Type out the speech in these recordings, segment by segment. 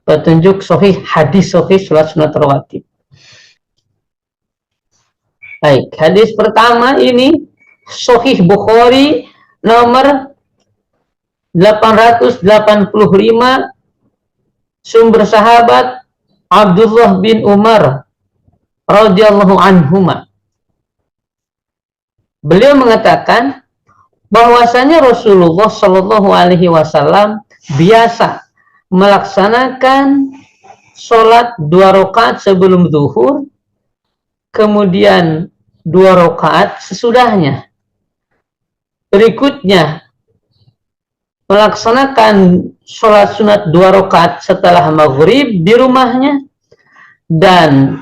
petunjuk sahih, hadis sahih salat sunat rawatib. Baik, hadis pertama ini sahih Bukhari nomor 885, sumber sahabat Abdullah bin Umar radhiyallahu anhuma. Beliau mengatakan bahwasanya Rasulullah Shallallahu alaihi wasallam biasa melaksanakan sholat 2 rakaat sebelum zuhur, kemudian 2 rakaat sesudahnya. Berikutnya melaksanakan sholat sunat 2 rakaat setelah maghrib di rumahnya, dan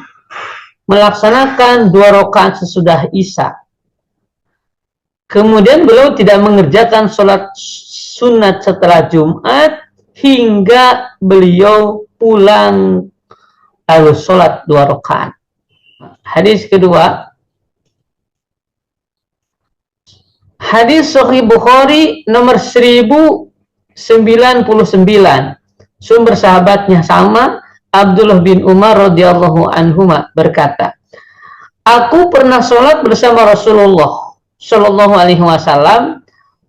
melaksanakan 2 rakaat sesudah isya. Kemudian beliau tidak mengerjakan sholat sunat setelah Jumat hingga beliau pulang lalu sholat 2 rakaat. Hadis kedua, hadis Sahih Bukhari nomor 1099, sumber sahabatnya sama, Abdullah bin Umar radhiyallahu anhuma berkata, aku pernah sholat bersama Rasulullah Shallallahu alaihi wasallam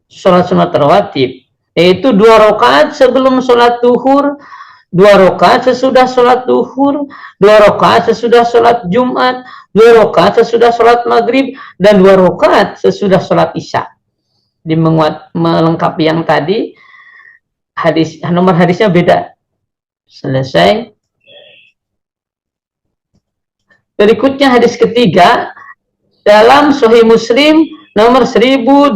sholat sunat rawatib, yaitu 2 rakaat sebelum sholat duhur, 2 rakaat sesudah sholat duhur, 2 rakaat sesudah sholat Jumat, 2 rakaat sesudah sholat maghrib, dan 2 rakaat sesudah sholat isya. Di melengkapi yang tadi, hadis nomor hadisnya beda. Selesai. Berikutnya hadis ketiga dalam Sahih Muslim nomor 1201,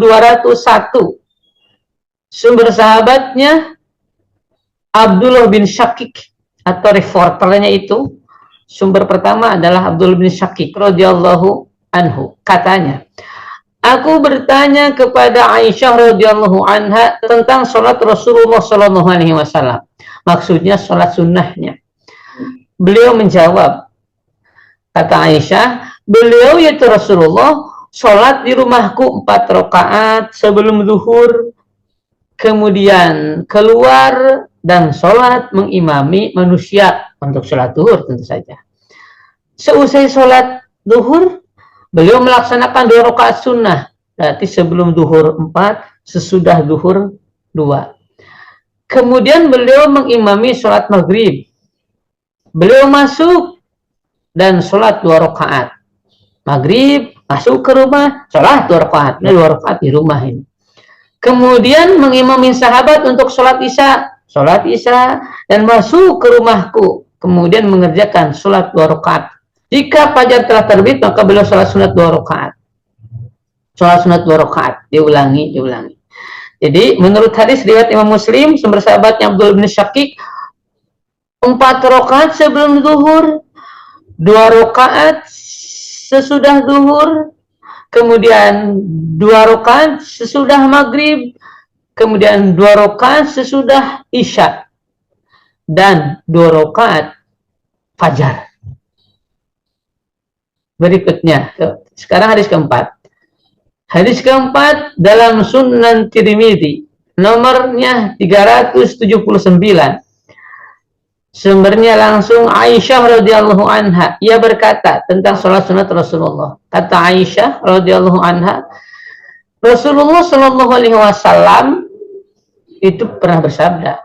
sumber sahabatnya Abdullah bin Syakik, atau reporternya itu, sumber pertama adalah Abdullah bin Syakik radhiyallahu anhu. Katanya, aku bertanya kepada Aisyah radhiyallahu anha tentang sholat Rasulullah sallallahu alaihi wasallam, maksudnya sholat sunnahnya. Beliau menjawab, kata Aisyah, beliau yaitu Rasulullah sholat di rumahku 4 rakaat sebelum zuhur, kemudian keluar dan sholat mengimami manusia untuk sholat zuhur tentu saja. Seusai sholat zuhur, beliau melaksanakan 2 rakaat sunnah, berarti sebelum zuhur 4, sesudah zuhur 2. Kemudian beliau mengimami sholat maghrib. Beliau masuk dan sholat 2 rakaat. Maghrib, masuk ke rumah, sholat 2 rakaat. Ini 2 rakaat di rumah ini. Kemudian mengimami sahabat untuk sholat isya, dan masuk ke rumahku. Kemudian mengerjakan sholat 2 rakaat. Jika fajar telah terbit, maka beliau sholat sunat 2 rakaat. Sholat sunat 2 rakaat, diulangi. Jadi menurut hadis riwayat Imam Muslim, sumber sahabatnya Abdul bin Syakik, 4 rakaat sebelum zuhur, 2 rakaat sesudah zuhur, kemudian 2 rakaat sesudah maghrib, kemudian 2 rakaat sesudah isya, dan 2 rakaat fajar. Berikutnya, sekarang hadis keempat. Hadis keempat dalam Sunan Tirmidzi, nomornya 379. Sumbernya langsung Aisyah radhiyallahu anha. Ia berkata tentang sholat sunat Rasulullah. Kata Aisyah radhiyallahu anha, Rasulullah Shallallahu alaihi wasallam itu pernah bersabda.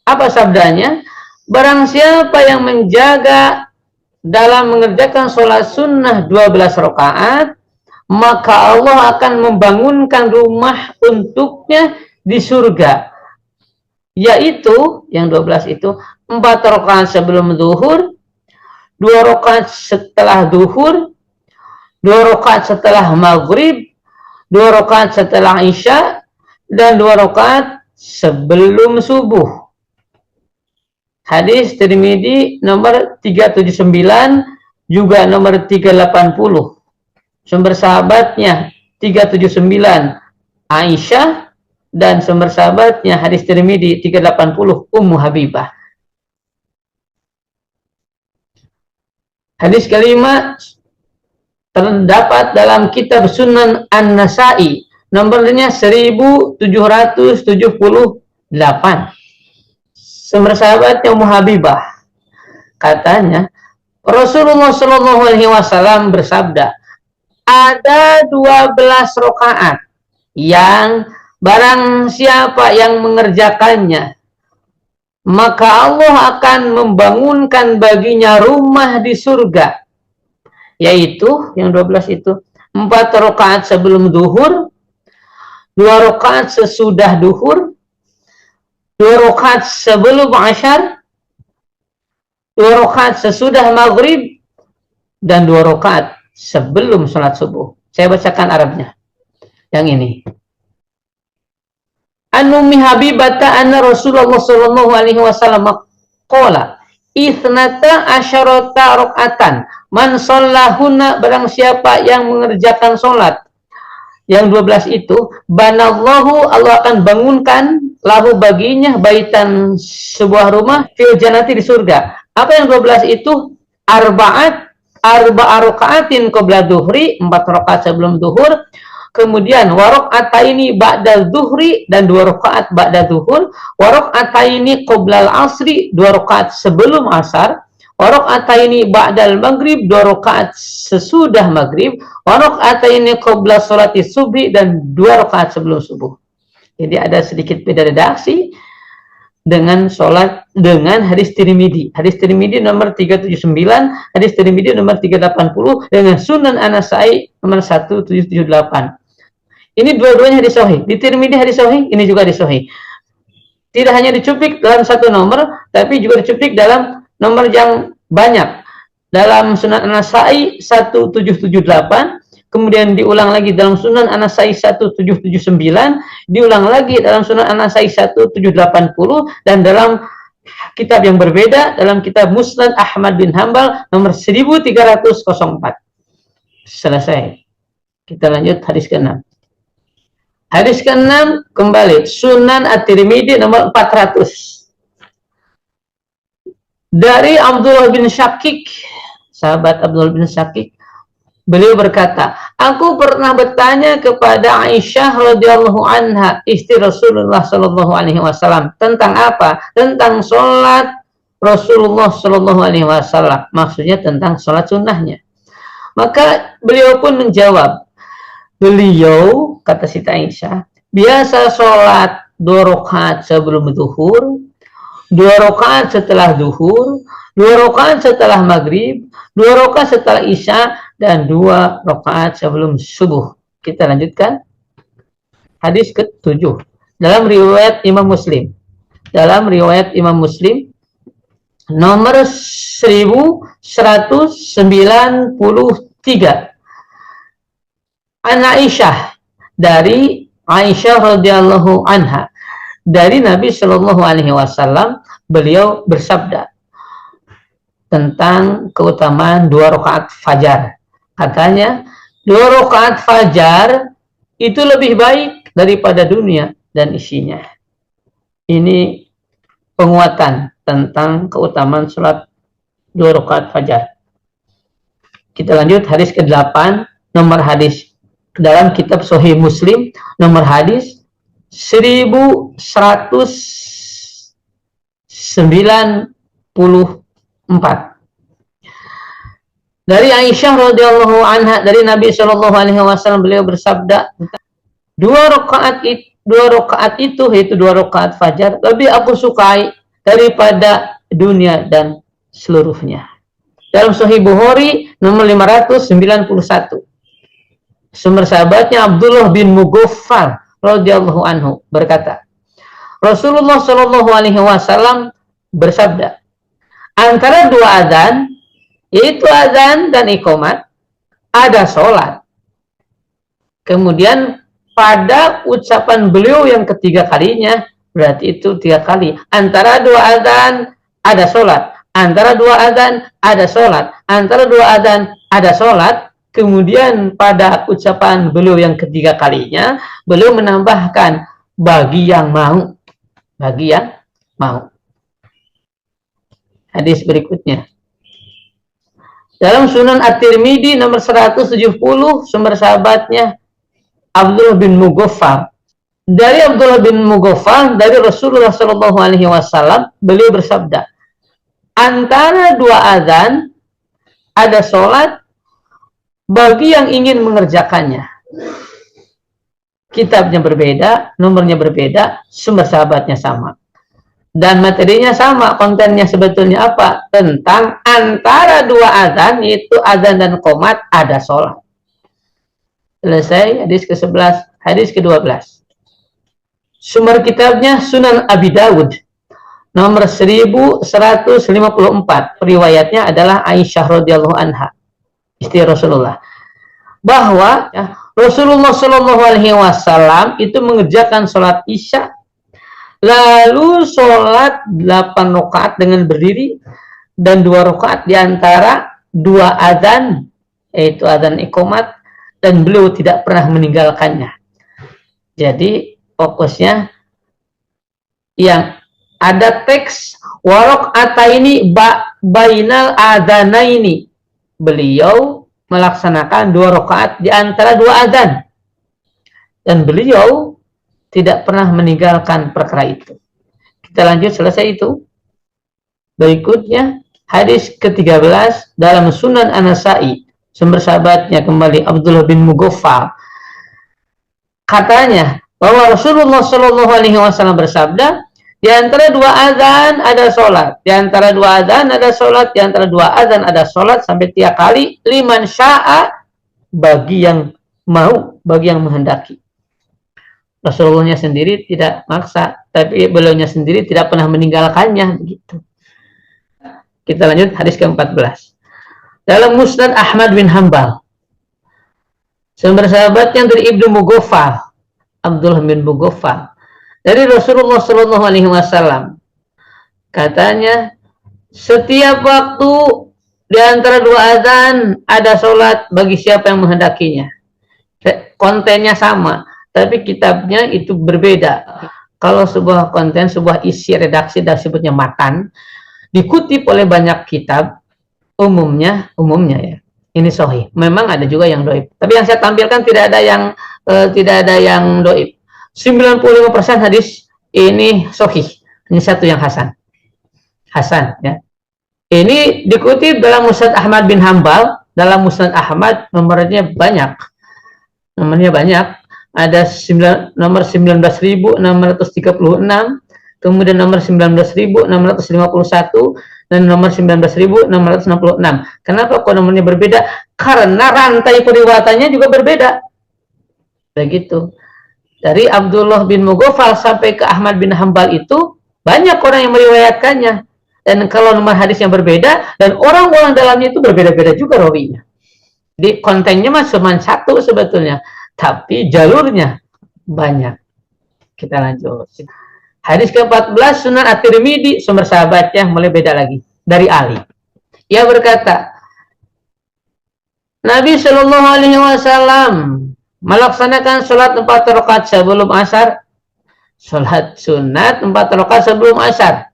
Apa sabdanya? Barang siapa yang menjaga dalam mengerjakan sholat sunnah 12 rakaat, maka Allah akan membangunkan rumah untuknya di surga. Yaitu, yang 12 itu, 4 rakaat sebelum zuhur, 2 rakaat setelah zuhur, 2 rakaat setelah maghrib, 2 rakaat setelah isya, dan 2 rakaat sebelum subuh. Hadis Tirmidzi nomor 379, juga nomor 380. Sumber sahabatnya 379 Aisyah, dan sumber sahabatnya hadis Tirmidzi 380 Ummu Habibah. Hadis kelima terdapat dalam kitab Sunan An-Nasa'i, nomornya 1778. sumber sahabatnya Ummu Habibah, katanya Rasulullah Shallallahu Alaihi Wasallam bersabda, ada 12 rakaat yang barang siapa yang mengerjakannya, maka Allah akan membangunkan baginya rumah di surga, yaitu yang 12 itu 4 rakaat sebelum duhur, 2 rakaat sesudah duhur, 2 rakaat sebelum asyar, 2 rakaat sesudah maghrib, dan 2 rakaat sebelum sholat subuh. Saya bacakan Arabnya. Yang ini. An Ummi Habibata anna Rasulullah sallallahu alaihi wasallam qala ithnata asyarata rakaatan man shallahunna, barang siapa yang mengerjakan sholat yang 12 itu, banallahu, Allah akan bangunkan lahu baginya baitan, sebuah rumah, fil jannati, di surga. Apa yang 12 itu? Arba'a rakaatin qabla duhri, 4 rakaat sebelum duhur, kemudian warakaataini ba'da duhri, dan 2 rakaat ba'da duhur, warakaataini qabla al-asri, 2 rakaat sebelum asar, warakaataini ba'da al-maghrib, 2 rakaat sesudah maghrib, warakaataini qabla sholati subhi, dan 2 rakaat sebelum subuh. Jadi ada sedikit beda redaksi dengan sholat dengan hadis Tirmidzi. Hadis Tirmidzi nomor 379, hadis Tirmidzi nomor 380, dengan Sunan An-Nasa'i nomor 1778. Ini dua-duanya hadis sahih. Di Tirmidzi hadis sahih, ini juga hadis sahih. Tidak hanya dicuplik dalam satu nomor, tapi juga dicuplik dalam nomor yang banyak. Dalam Sunan An-Nasa'i 1778, kemudian diulang lagi dalam Sunan An-Nasa'i 1779, diulang lagi dalam Sunan An-Nasa'i 1780, dan dalam kitab yang berbeda, dalam kitab Musnad Ahmad bin Hambal nomor 1304. Selesai. Kita lanjut hadis ke-6. Hadis ke-6 kembali Sunan At-Tirmidzi nomor 400. Dari Abdullah bin Syakik, sahabat Abdullah bin Syakik, beliau berkata, aku pernah bertanya kepada Aisyah radhiyallahu anha, istri Rasulullah sallallahu alaihi wasallam, tentang apa? Tentang sholat Rasulullah sallallahu alaihi wasallam. Maksudnya tentang sholat sunnahnya. Maka beliau pun menjawab, beliau, kata Siti Aisyah, biasa sholat 2 rakaat sebelum duhur, 2 rakaat setelah duhur, 2 rakaat setelah maghrib, 2 rakaat setelah isya, dan 2 rakaat sebelum subuh. Kita lanjutkan. Hadis ke-7. Dalam riwayat Imam Muslim. Dalam riwayat Imam Muslim nomor 1193. An Aisyah, dari Aisyah radhiyallahu anha, dari Nabi Shallallahu alaihi wasallam, beliau bersabda tentang keutamaan 2 rakaat fajar. Katanya 2 rakaat fajar itu lebih baik daripada dunia dan isinya. Ini penguatan tentang keutamaan sholat 2 rakaat fajar. Kita lanjut hadis ke-8, nomor hadis dalam kitab Sahih Muslim, nomor hadis 1194. Dari Aisyah radhiyallahu anha, dari Nabi Shallallahu alaihi wasallam, beliau bersabda, 2 rakaat itu, yaitu 2 rakaat fajar, lebih aku sukai daripada dunia dan seluruhnya. Dalam Sahih Bukhari nomor 591. Sumber sahabatnya Abdullah bin Mughaffal radhiyallahu anhu berkata, Rasulullah Shallallahu alaihi wasallam bersabda, antara 2 adzan, yaitu adzan dan iqamat, ada sholat. Kemudian pada ucapan beliau yang ketiga kalinya, berarti itu 3 kali. Antara 2 adzan ada sholat, antara 2 adzan ada sholat, antara 2 adzan ada sholat. Kemudian pada ucapan beliau yang ketiga kalinya, beliau menambahkan, bagi yang mau. Bagi yang mau. Hadis berikutnya. Dalam Sunan At-Tirmidzi nomor 170, sumber sahabatnya Abdullah bin Mughaffal, Dari Abdullah bin Mughaffal dari Rasulullah Shallallahu Alaihi Wasallam, beliau bersabda, antara dua azan ada sholat bagi yang ingin mengerjakannya. Kitabnya berbeda, nomornya berbeda, sumber sahabatnya sama. Dan materinya sama, kontennya sebetulnya apa? Tentang antara dua azan, yaitu azan dan qomat, ada sholat. Selesai, hadis ke-11, hadis ke-12. Sumber kitabnya Sunan Abi Dawud, nomor 1154. Riwayatnya adalah Aisyah radhiyallahu anha, istri Rasulullah. Bahwa ya, Rasulullah Shallallahu Alaihi Wasallam itu mengerjakan sholat isya, lalu sholat 8 rakaat dengan berdiri dan 2 rakaat diantara dua adzan, yaitu adzan iqamat, dan beliau tidak pernah meninggalkannya. Jadi fokusnya yang ada teks warok ataini bainal adzanaini. Beliau melaksanakan 2 rakaat di antara 2 adzan. Dan beliau tidak pernah meninggalkan perkara itu. Kita lanjut, selesai itu. Berikutnya hadis ke-13 dalam Sunan An-Nasa'i. Sumber sahabatnya kembali Abdullah bin Mughaffal. Katanya bahwa Rasulullah Shallallahu Alaihi Wasallam bersabda, di antara dua azan ada sholat, di antara dua azan ada sholat, di antara dua azan ada sholat, sampai 3 kali. Liman sya'a, bagi yang mau, bagi yang menghendaki. Rasulullahnya sendiri tidak maksa, tapi beliaunya sendiri tidak pernah meninggalkannya. Begitu. Kita lanjut hadis ke-14. Dalam Musnad Ahmad bin Hanbal, sumber sahabatnya dari Ibnu Mughaffal, Abdullah bin Mughaffal, dari Rasulullah Shallallahu Alaihi Wasallam, katanya setiap waktu di antara 2 azan ada sholat bagi siapa yang menghendakinya. Kontennya sama, tapi kitabnya itu berbeda. Kalau sebuah konten, sebuah isi redaksi dan sebutnya matan, dikutip oleh banyak kitab, umumnya ya, ini sahih. Memang ada juga yang doib, tapi yang saya tampilkan tidak ada yang doib. 95% hadis ini sahih, ini satu yang hasan ya. Ini dikutip dalam Musnad Ahmad bin Hanbal. Dalam Musnad Ahmad nomornya banyak, ada nomor 19.636, kemudian nomor 19.651, dan nomor 19.666. Kenapa kok nomornya berbeda? Karena rantai periwayatannya juga berbeda. Begitu. Dari Abdullah bin Mughaffal sampai ke Ahmad bin Hanbal itu banyak orang yang meriwayatkannya. Dan kalau nomor hadisnya berbeda dan orang-orang dalamnya itu berbeda-beda juga rawinya. Di kontennya mah cuma satu sebetulnya, tapi jalurnya banyak. Kita lanjut. Hadis ke-14 Sunan At-Tirmidzi, sumber sahabatnya mulai beda lagi, dari Ali. Ia berkata, Nabi Shallallahu Alaihi Wasallam melaksanakan sholat 4 rakaat sebelum asar, sholat sunat 4 rakaat sebelum asar,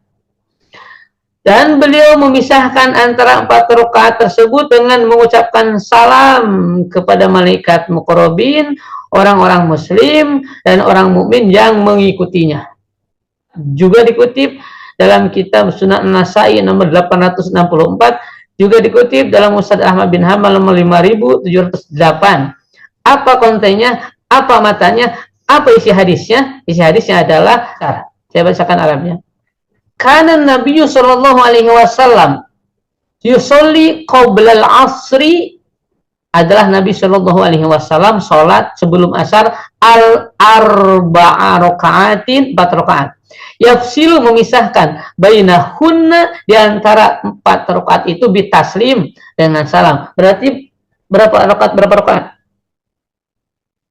dan beliau memisahkan antara 4 rakaat tersebut dengan mengucapkan salam kepada malaikat muqarrabin, orang-orang muslim dan orang mukmin yang mengikutinya. Juga dikutip dalam kitab Sunan An-Nasa'i nomor 864, juga dikutip dalam Musnad Ahmad bin Hanbal nomor 5708. Apa kontennya? Apa matanya? Apa isi hadisnya? Isi hadisnya adalah, saya bacakan Arabnya. Kana Nabi sallallahu alaihi wasallam yusolli qabla al-asri, adalah Nabi Shallallahu Alaihi Wasallam sholat sebelum asar al-arba'a raka'atin, 4 rakaat. Yafsilu, memisahkan, bainahunna, di antara 4 rakaat itu bitaslim, dengan salam. Berarti berapa rakaat?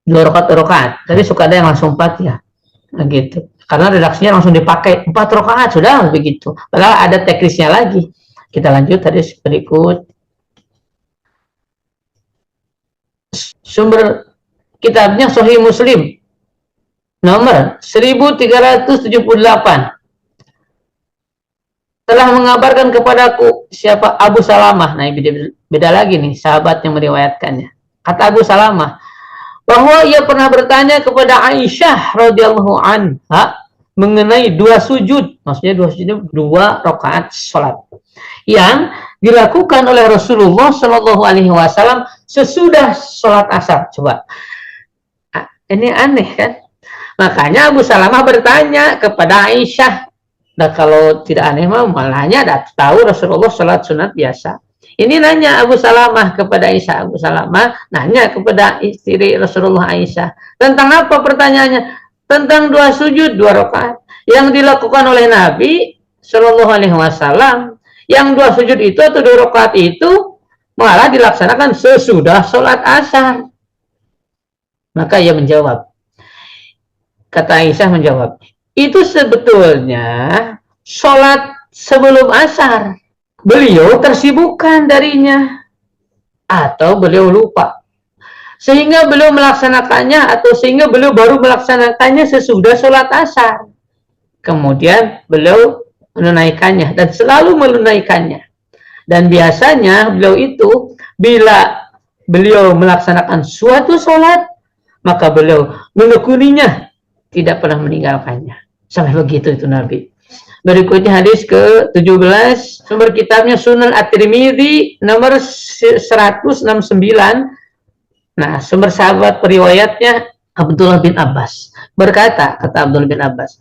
2 rakaat. Tadi suka ada yang langsung 4 ya. Nah, gitu. Karena redaksinya langsung dipakai 4 rakaat, sudah begitu. Padahal ada teknisnya lagi. Kita lanjut hadis berikut. Sumber kitabnya Sahih Muslim nomor 1378. Telah mengabarkan kepadaku siapa? Abu Salamah. Nah, beda lagi nih sahabat yang meriwayatkannya. Kata Abu Salamah, bahwa ia pernah bertanya kepada Aisyah radhiyallahu anha mengenai dua sujud, maksudnya dua sujud, dua rakaat salat yang dilakukan oleh Rasulullah Shallallahu Alaihi Wasallam sesudah sholat asar. Coba, ini aneh kan? Makanya Abu Salamah bertanya kepada Aisyah. Nah kalau tidak aneh mah malahnya ada tahu Rasulullah sholat sunat biasa. Ini nanya Abu Salamah kepada Aisyah. Abu Salamah nanya kepada istri Rasulullah Aisyah. Tentang apa pertanyaannya? Tentang dua sujud, dua rakaat yang dilakukan oleh Nabi Shallallahu Alaihi Wasallam. Yang dua sujud itu atau dua rakaat itu malah dilaksanakan sesudah sholat asar. Maka ia menjawab. Kata Aisyah menjawab, itu sebetulnya sholat sebelum asar. Beliau tersibukkan darinya atau beliau lupa sehingga beliau melaksanakannya atau sehingga beliau baru melaksanakannya sesudah sholat asar, kemudian beliau menunaikannya dan selalu menunaikannya. Dan biasanya beliau itu bila beliau melaksanakan suatu sholat maka beliau menekuninya, tidak pernah meninggalkannya. Sampai begitu itu Nabi. Berikutnya hadis ke-17, sumber kitabnya Sunan At-Tirmidzi nomor 169. Nah, sumber sahabat periwayatnya Abdullah bin Abbas. Berkata, kata Abdullah bin Abbas,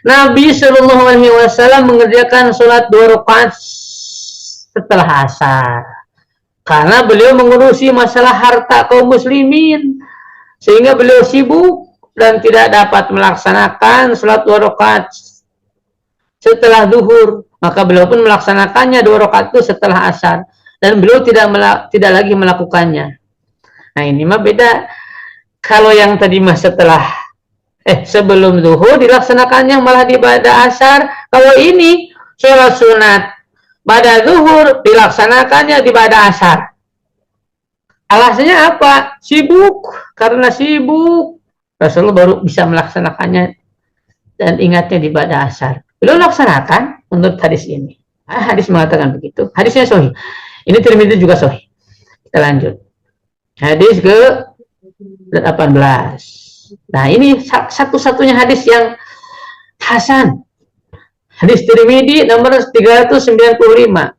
Nabi Shallallahu Alaihi Wasallam mengerjakan sholat 2 rakaat setelah asar. Karena beliau mengurusi masalah harta kaum muslimin, sehingga beliau sibuk dan tidak dapat melaksanakan sholat 2 rakaat setelah zuhur, maka beliau pun melaksanakannya 2 rakaat itu setelah asar, dan beliau tidak lagi melakukannya. Nah ini mah beda. Kalau yang tadi mah sebelum zuhur dilaksanakannya malah di pada asar. Kalau ini sholat sunat pada zuhur dilaksanakannya di pada asar. Alasannya apa? Sibuk. Karena sibuk Rasulullah baru bisa melaksanakannya dan ingatnya di pada asar. Beliau laksanakan menurut hadis ini. Hadis mengatakan begitu. Hadisnya sahih. Ini Tirmidzi juga sahih. Kita lanjut. Hadis ke-18. Nah, ini satu-satunya hadis yang hasan. Hadis Tirmidzi nomor 395.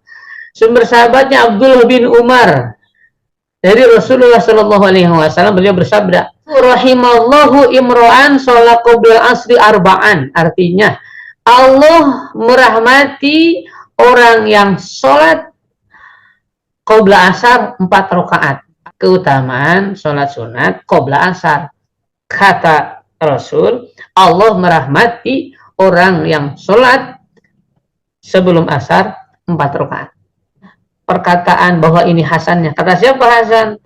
Sumber sahabatnya Abdullah bin Umar. Dari Rasulullah Shallallahu Alaihi Wasallam beliau bersabda, Rahimallahu imro'an sholat qoblal asri arba'an. Artinya, Allah merahmati orang yang sholat qobla asar 4 rakaat. Keutamaan sholat sunat qobla asar. Kata Rasul, Allah merahmati orang yang sholat sebelum asar 4 rakaat. Perkataan bahwa ini hasannya. Kata siapa hasan?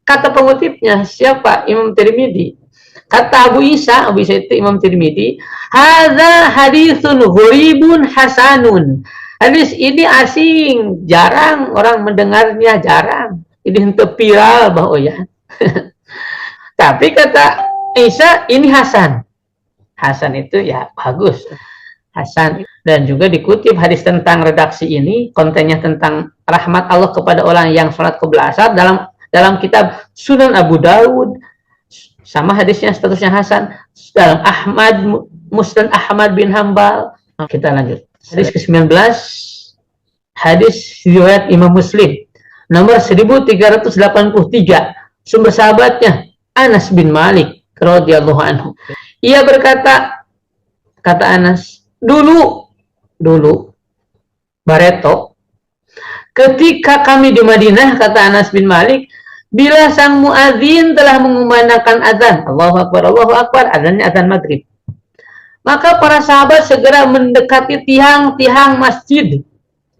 Kata pengutipnya siapa? Imam Tirmidzi. Kata Abu Isa itu Imam Tirmidzi, hadza haditsun gharibun hasanun. Hadis ini asing, jarang orang mendengarnya, jarang. Ini untuk viral bahwa ya. Tapi kata Isa ini hasan. Hasan itu ya bagus. Hasan. Dan juga dikutip hadis tentang redaksi ini, kontennya tentang rahmat Allah kepada orang yang sholat qobla asar dalam kitab Sunan Abu Dawud. Sama hadisnya statusnya hasan dalam Musnad Ahmad bin Hambal. Kita lanjut. Hadis ke-19. Hadis riwayat Imam Muslim nomor 1383. Sumber sahabatnya Anas bin Malik radhiyallahu anhu. Ia berkata, kata Anas, dulu Bareto, ketika kami di Madinah, kata Anas bin Malik, bila sang muadzin telah mengumandangkan azan, Allahu Akbar, azannya azan maghrib, maka para sahabat segera mendekati tiang-tiang masjid,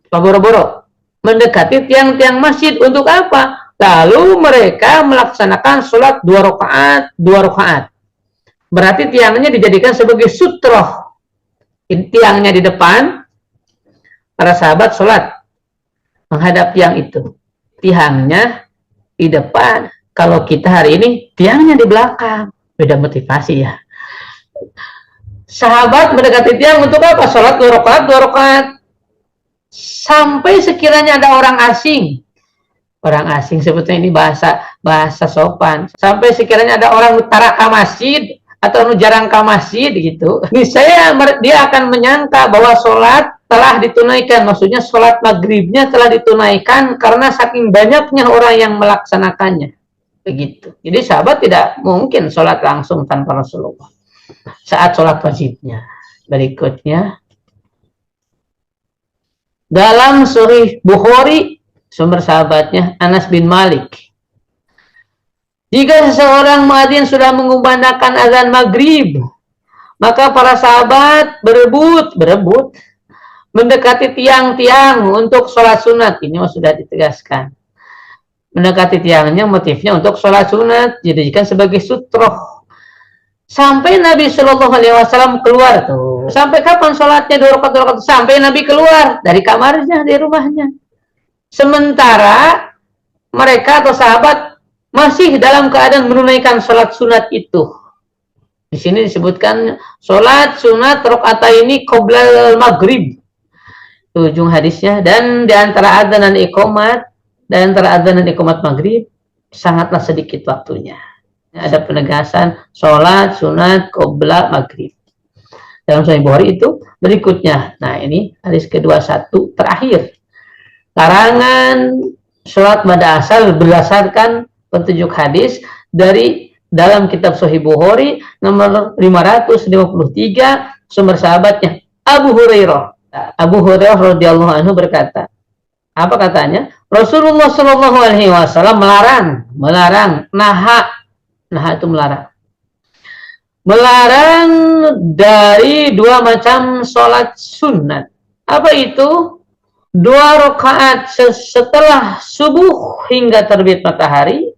boro-boro mendekati tiang-tiang masjid untuk apa? Lalu mereka melaksanakan sholat 2 rakaat. Berarti tiangnya dijadikan sebagai sutroh. Tiangnya di depan, para sahabat sholat menghadap tiang itu. Tiangnya di depan. Kalau kita hari ini tiangnya di belakang. Beda motivasi ya. Sahabat mendekati tiang untuk apa? Sholat 2 rakaat. Sampai sekiranya ada orang asing orang asing, sebetulnya ini bahasa sopan. Sampai sekiranya ada orang utara ke masjid atau jarang ke masjid gitu, niscaya dia akan menyangka bahwa sholat telah ditunaikan, maksudnya sholat maghribnya telah ditunaikan karena saking banyaknya orang yang melaksanakannya. Begitu. Jadi sahabat tidak mungkin sholat langsung tanpa Rasulullah saat sholat wajibnya. Berikutnya, dalam Sahih Bukhari, sumber sahabatnya Anas bin Malik, jika seseorang muadzin sudah mengumandangkan azan maghrib, maka para sahabat berebut mendekati tiang-tiang untuk sholat sunat. Ini sudah ditegaskan. Mendekati tiangnya motifnya untuk sholat sunat, dijadikan sebagai sutroh. Sampai Nabi Shallallahu Alaihi Wasallam keluar tuh. Sampai kapan sholatnya 2 rakaat? Sampai Nabi keluar dari kamarnya, dari rumahnya. Sementara mereka atau sahabat masih dalam keadaan menunaikan sholat sunat itu. Di sini disebutkan sholat sunat rakaataini qoblal maghrib. Ujung hadisnya. Dan di antara adzan dan iqamat, maghrib sangatlah sedikit waktunya. Ada penegasan sholat sunat qobla maghrib dalam Sahih Bukhari itu berikutnya. Nah, ini hadis ke-21 terakhir. Larangan sholat pada asar berdasarkan petunjuk hadis dari dalam kitab Sahih Bukhari nomor 553, sumber sahabatnya Abu Hurairah. Abu Hurairah radhiyallahu anhu berkata, apa katanya? Rasulullah Shallallahu Alaihi Wasallam melarang, nah itu melarang dari 2 macam sholat sunat. Apa itu? 2 rakaat setelah subuh hingga terbit matahari,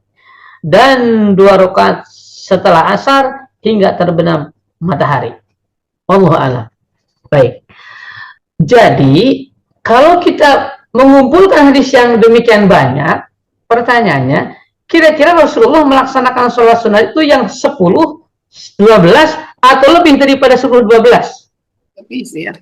dan 2 rakaat setelah asar hingga terbenam matahari. Wallahu a'lam. Baik. Jadi, kalau kita mengumpulkan hadis yang demikian banyak, pertanyaannya, kira-kira Rasulullah melaksanakan sholat sunat itu yang 10, 12, atau lebih daripada 10, 12? Lebih sih ya.